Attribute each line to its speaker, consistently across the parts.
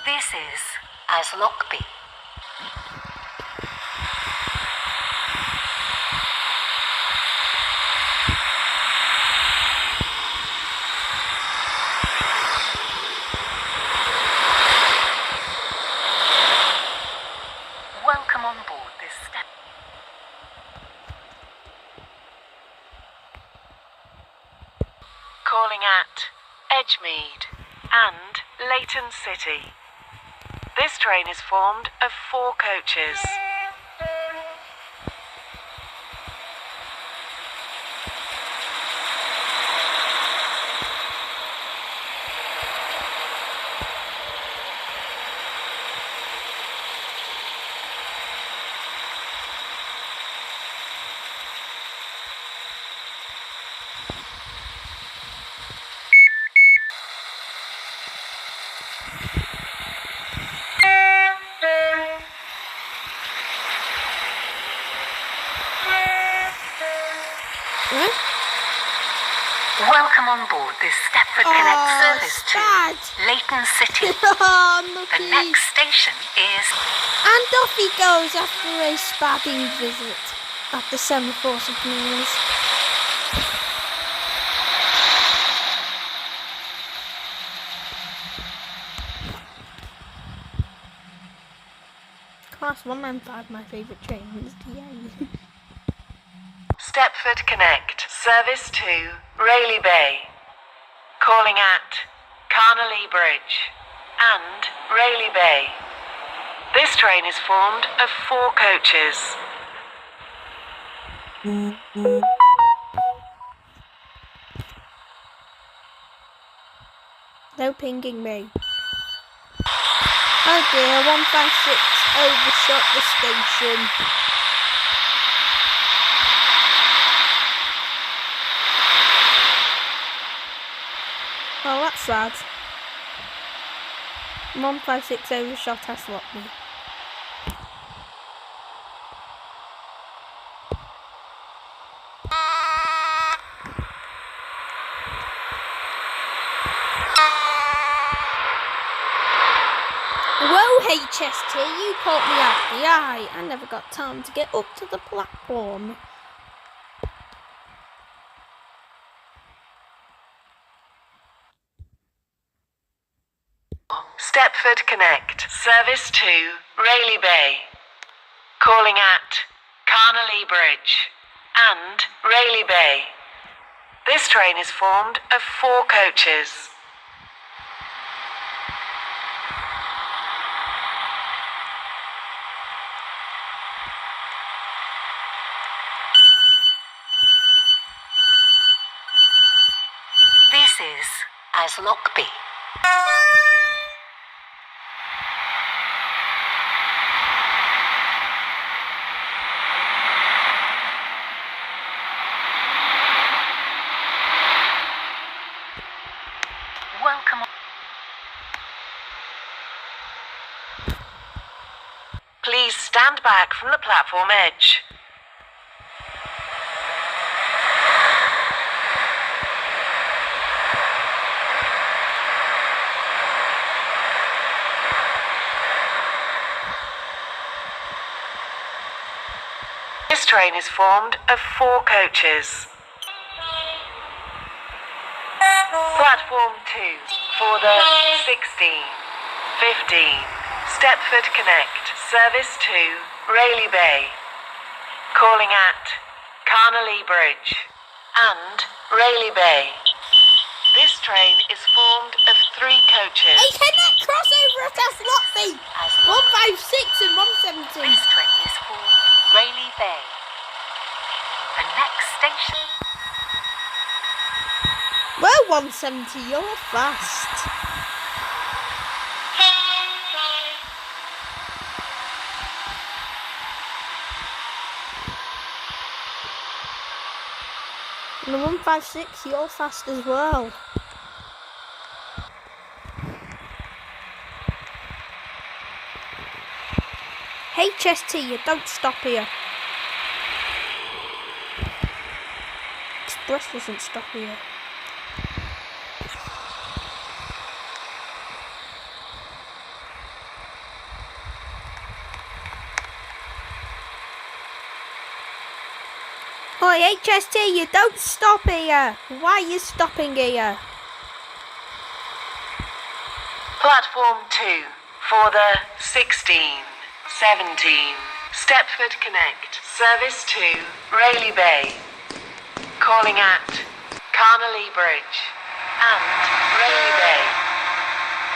Speaker 1: This is Aslockby. Welcome on board this step.
Speaker 2: Calling at Edgemead and Leighton City. This train is formed of 4 coaches.
Speaker 1: Welcome on board this Stepford Connect service
Speaker 3: Dad.
Speaker 1: to Leighton City.
Speaker 3: Unlucky.
Speaker 1: The next station is...
Speaker 3: And off he goes after a spadding visit at the semaphore signals. Class 195, my favourite train is DA.
Speaker 2: Stepford Connect, service to Rayleigh Bay. Calling at Carnalee Bridge and Rayleigh Bay. This train is formed of 4 coaches.
Speaker 3: No pinging me. Oh dear, 156 overshot the station. Well, that's sad. 156 overshot Aslockby. Whoa, HST, you caught me out the eye. I never got time to get up to the platform.
Speaker 2: Stepford Connect, service to Rayleigh Bay. Calling at Carnalee Bridge and Rayleigh Bay. This train is formed of 4 coaches.
Speaker 1: This is Aslockby. Welcome on...
Speaker 2: Please stand back from the platform edge. This train is formed of 4 coaches. Platform 2 for the 16, 15, Stepford Connect, service to Rayleigh Bay. Calling at Carnalee Bridge and Rayleigh Bay. This train is formed of 3 coaches.
Speaker 3: A connect crossover at Aslockby! 156 and 170.
Speaker 1: This train is for Rayleigh Bay. The next station...
Speaker 3: Well, 170, you're fast. And the 156, you're fast as well. HST, you don't stop here. Express doesn't stop here. Oi, HST, you don't stop here. Why are you stopping here?
Speaker 2: Platform 2 for the 16, 17 Stepford Connect. Service to Rayleigh Bay. Calling at Carnalee Bridge and Rayleigh Bay.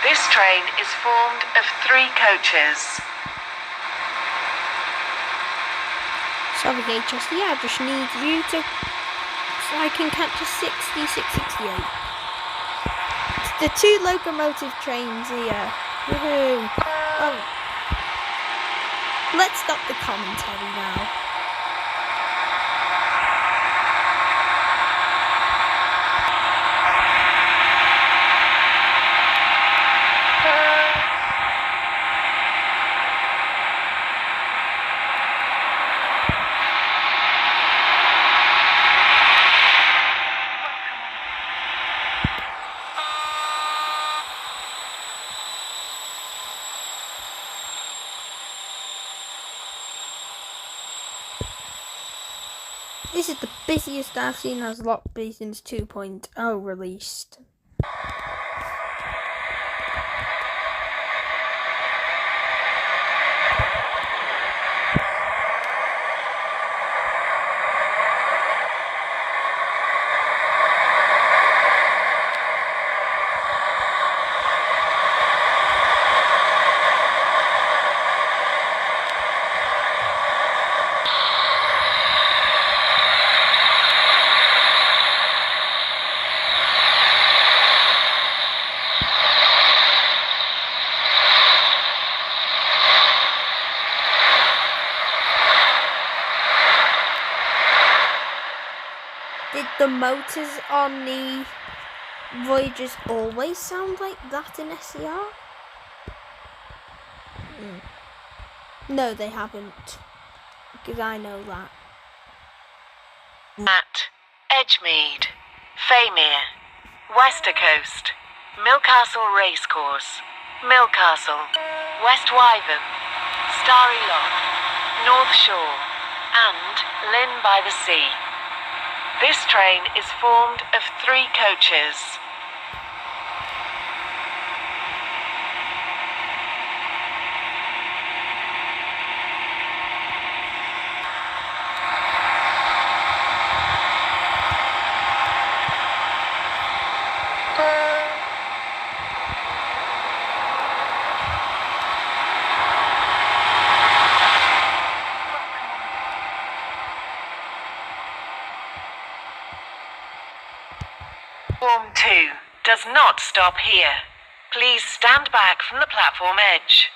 Speaker 2: This train is formed of 3 coaches.
Speaker 3: Sorry, HST, I just need you to... so I can catch a 668. It's the 2 locomotive trains here. Woohoo! Oh. Let's stop the commentary now. This is the busiest I've seen Aslockby since 2.0 released. Did the motors on the Voyagers always sound like that in SCR? No, they haven't. Because I know that.
Speaker 2: At Edgemead, Faymere, Westercoast, Milcastle Racecourse, Milcastle, West Wyvern, Starry Loch, North Shore, and Lynn by the Sea. This train is formed of 3 coaches. Platform 2 does not stop here. Please stand back from the platform edge.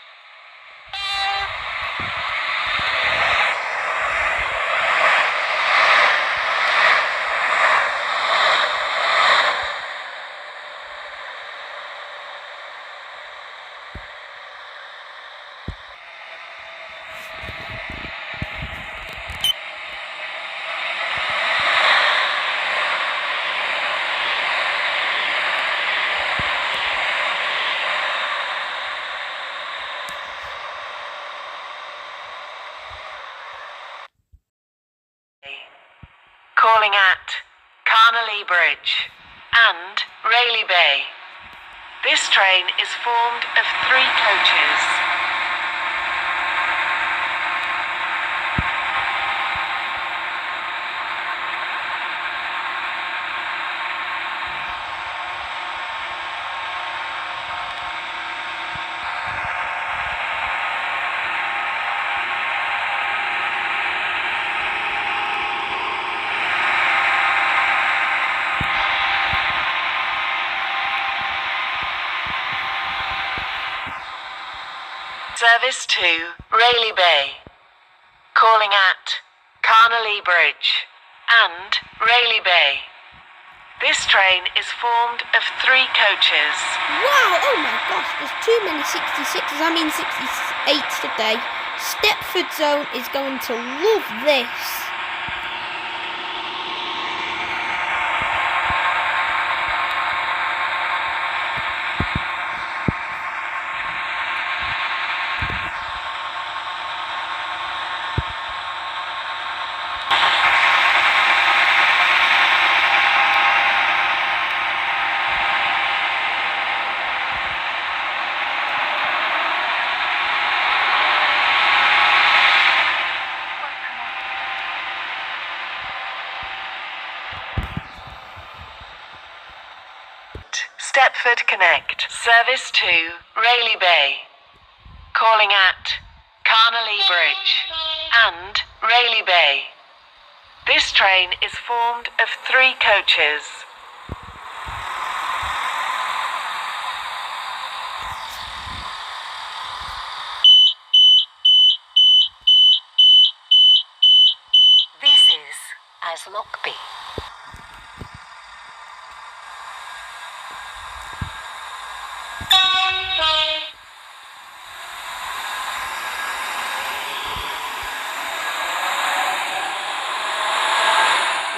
Speaker 2: Calling at Carnalee Bridge and Rayleigh Bay. This train is formed of 3 coaches. Service to Rayleigh Bay. Calling at Carnalee Bridge and Rayleigh Bay. This train is formed of 3 coaches.
Speaker 3: Wow, oh my gosh, there's too many 66s, I mean 68s today. Stepford Zone is going to love this.
Speaker 2: Stepford Connect, service to Rayleigh Bay. Calling at Carnalee Bridge and Rayleigh Bay. This train is formed of 3 coaches.
Speaker 1: This is Aslockby.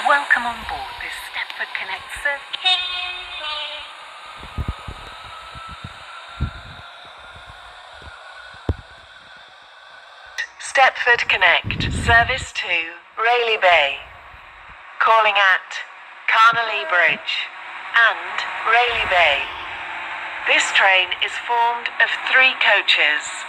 Speaker 1: Welcome on board this Stepford Connect service.
Speaker 2: Stepford Connect, service to Rayleigh Bay. Calling at Carnalee Bridge and Rayleigh Bay. This train is formed of 3 coaches.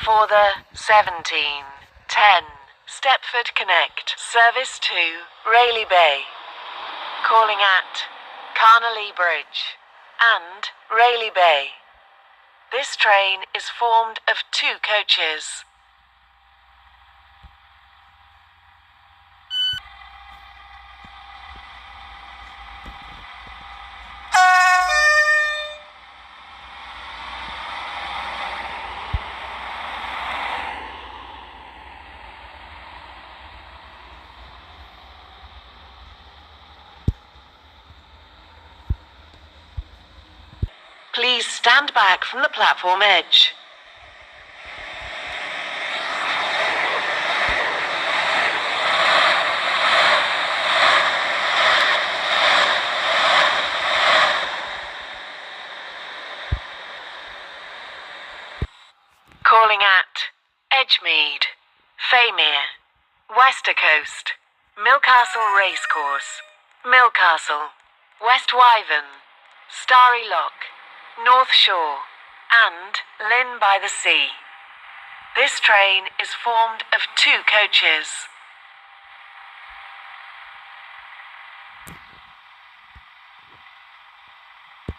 Speaker 2: For the 17:10 Stepford Connect, service to Rayleigh Bay. Calling at Carnalee Bridge and Rayleigh Bay. This train is formed of 2 coaches. Please stand back from the platform edge. Calling at Edgemead, Faymere, Westercoast, Milcastle Racecourse, Milcastle, West Wyvern, Starry Lock, North Shore, and Lynn by the Sea. This train is formed of 2 coaches.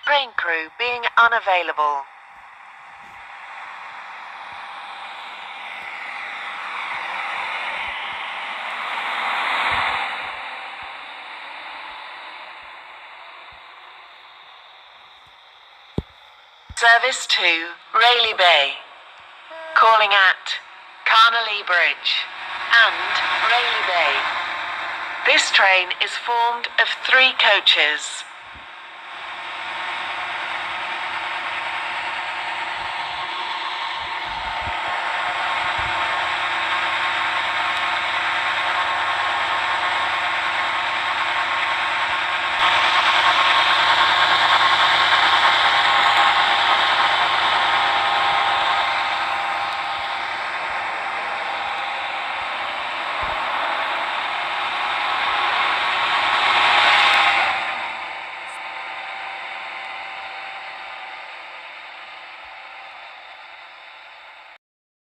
Speaker 2: Train crew being unavailable. Service to Rayleigh Bay. Calling at Carnalee Bridge and Rayleigh Bay. This train is formed of 3 coaches.